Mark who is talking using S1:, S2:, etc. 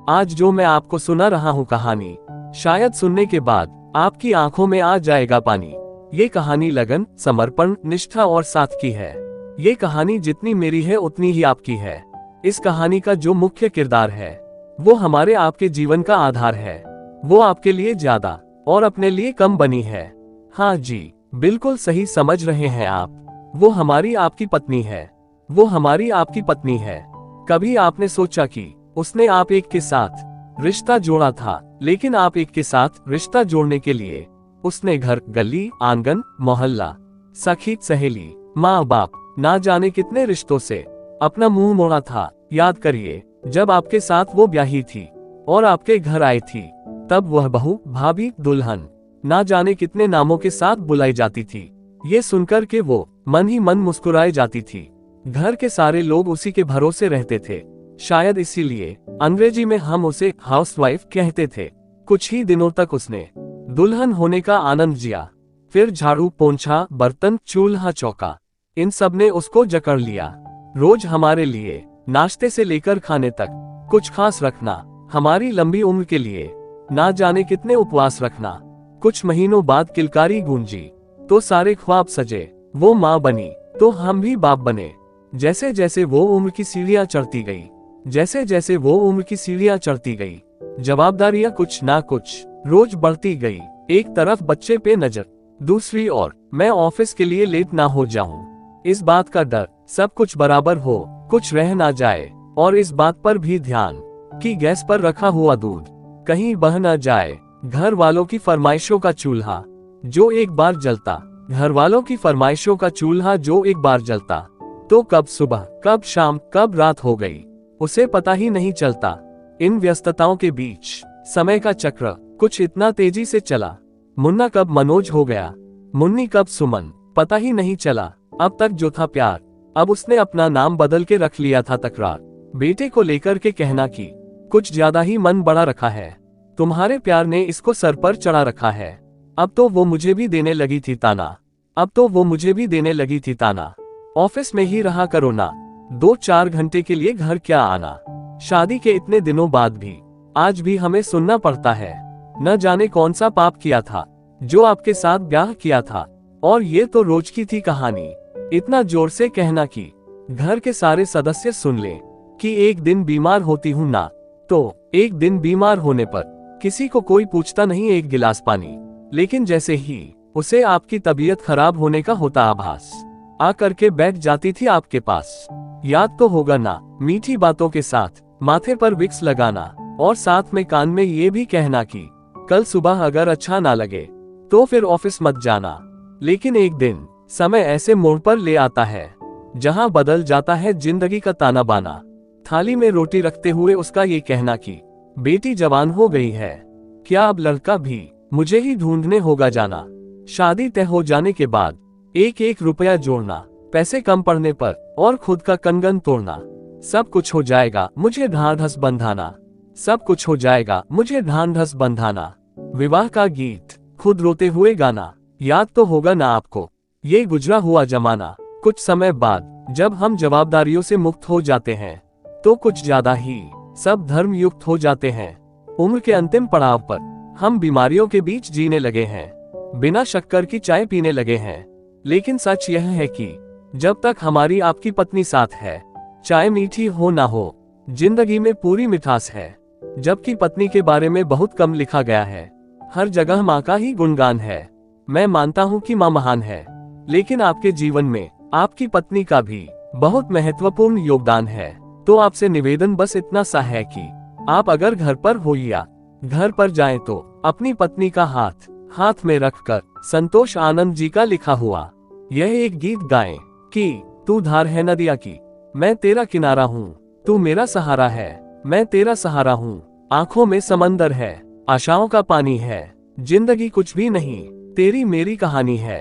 S1: आज जो मैं आपको सुना रहा हूँ कहानी, शायद सुनने के बाद आपकी आंखों में आ जाएगा पानी। ये कहानी लगन, समर्पण, निष्ठा और साथ की है। ये कहानी जितनी मेरी है उतनी ही आपकी है। इस कहानी का जो मुख्य किरदार है वो हमारे आपके जीवन का आधार है। वो आपके लिए ज्यादा और अपने लिए कम बनी है। हाँ जी, बिल्कुल सही समझ रहे हैं आप। वो हमारी आपकी पत्नी है। वो हमारी आपकी पत्नी है। कभी आपने सोचा कि उसने आप एक के साथ रिश्ता जोड़ा था, लेकिन आप एक के साथ रिश्ता जोड़ने के लिए उसने घर, गली, आंगन, मोहल्ला, सखी, सहेली, माँ बाप, ना जाने कितने रिश्तों से अपना मुंह मोड़ा था। याद करिए, जब आपके साथ वो ब्याही थी और आपके घर आई थी, तब वह बहू, भाभी, दुल्हन, ना जाने कितने नामों के साथ बुलाई जाती थी। ये सुनकर के वो मन ही मन मुस्कुराए जाती थी। घर के सारे लोग उसी के भरोसे रहते थे। शायद इसीलिए अंग्रेजी में हम उसे हाउसवाइफ कहते थे। कुछ ही दिनों तक उसने दुल्हन होने का आनंद जिया। फिर झाड़ू, पोंछा, बर्तन, चूल्हा, चौका, इन सब ने उसको जकड़ लिया। रोज हमारे लिए नाश्ते से लेकर खाने तक कुछ खास रखना, हमारी लंबी उम्र के लिए ना जाने कितने उपवास रखना। कुछ महीनों बाद किलकारी गूंजी तो सारे ख्वाब सजे। वो माँ बनी तो हम भी बाप बने। जैसे जैसे वो उम्र की सीढ़ियां चढ़ती गई, जैसे जैसे वो उम्र की सीढ़ियां चढ़ती गई, जवाबदारियां कुछ ना कुछ रोज बढ़ती गई। एक तरफ बच्चे पे नजर, दूसरी ओर मैं ऑफिस के लिए लेट ना हो जाऊं, इस बात का डर, सब कुछ बराबर हो, कुछ रह ना जाए, और इस बात पर भी ध्यान कि गैस पर रखा हुआ दूध कहीं बह ना जाए। घर वालों की फरमाइशों का चूल्हा जो एक बार जलता, घर वालों की फरमाइशों का चूल्हा जो एक बार जलता, तो कब सुबह, कब शाम, कब रात हो गई, उसे पता ही नहीं चलता। इन व्यस्तताओं के बीच समय का चक्र कुछ इतना तेजी से चला। मुन्ना कब मनोज हो गया, मुन्नी कब सुमन, पता ही नहीं चला। अब तक जो था प्यार, अब उसने अपना नाम बदल के रख लिया था तकरार। बेटे को लेकर के कहना कि कुछ ज्यादा ही मन बड़ा रखा है, तुम्हारे प्यार ने इसको सर पर चढ़ा रखा है। अब तो वो मुझे भी देने लगी थी ताना, अब तो वो मुझे भी देने लगी थी ताना। ऑफिस में ही रहा करो ना, 2-4 घंटे के लिए घर क्या आना। शादी के इतने दिनों बाद भी आज भी हमें सुनना पड़ता है। न जाने कौन सा पाप किया था जो आपके साथ ब्याह किया था। और ये तो रोज की थी कहानी। इतना जोर से कहना कि घर के सारे सदस्य सुन ले कि एक दिन बीमार होती हूँ ना, तो एक दिन बीमार होने पर किसी को कोई पूछता नहीं एक गिलास पानी, लेकिन जैसे ही उसे आपकी तबीयत खराब होने का होता आभास, आ करके बैठ जाती थी आपके पास। याद तो होगा ना, मीठी बातों के साथ माथे पर विक्स लगाना और साथ में कान में ये भी कहना कि कल सुबह अगर अच्छा ना लगे तो फिर ऑफिस मत जाना। लेकिन एक दिन समय ऐसे मोड़ पर ले आता है जहां बदल जाता है जिंदगी का ताना बाना। थाली में रोटी रखते हुए उसका ये कहना कि बेटी जवान हो गई है, क्या अब लड़का भी मुझे ही ढूंढने होगा जाना। शादी तय हो जाने के बाद एक एक रुपया जोड़ना, पैसे कम पड़ने पर और खुद का कंगन तोड़ना। सब कुछ हो जाएगा, मुझे ढांढस बंधाना, सब कुछ हो जाएगा, मुझे ढांढस बंधाना। विवाह का गीत खुद रोते हुए गाना। याद तो होगा ना आपको ये गुजरा हुआ जमाना। कुछ समय बाद जब हम जवाबदारियों से मुक्त हो जाते हैं तो कुछ ज्यादा ही सब धर्म युक्त हो जाते हैं। उम्र के अंतिम पड़ाव पर हम बीमारियों के बीच जीने लगे हैं, बिना शक्कर की चाय पीने लगे हैं। लेकिन सच यह है कि जब तक हमारी आपकी पत्नी साथ है, चाय मीठी हो ना हो, जिंदगी में पूरी मिठास है। जबकि पत्नी के बारे में बहुत कम लिखा गया है, हर जगह माँ का ही गुणगान है। मैं मानता हूँ कि माँ महान है, लेकिन आपके जीवन में आपकी पत्नी का भी बहुत महत्वपूर्ण योगदान है। तो आपसे निवेदन बस इतना सा है कि आप अगर घर पर हो या घर पर जाएं तो अपनी पत्नी का हाथ हाथ में रखकर संतोष आनंद जी का लिखा हुआ यह एक गीत गाएं कि तू धार है नदिया की, मैं तेरा किनारा हूँ, तू मेरा सहारा है, मैं तेरा सहारा हूँ। आंखों में समंदर है, आशाओं का पानी है, जिंदगी कुछ भी नहीं, तेरी मेरी कहानी है।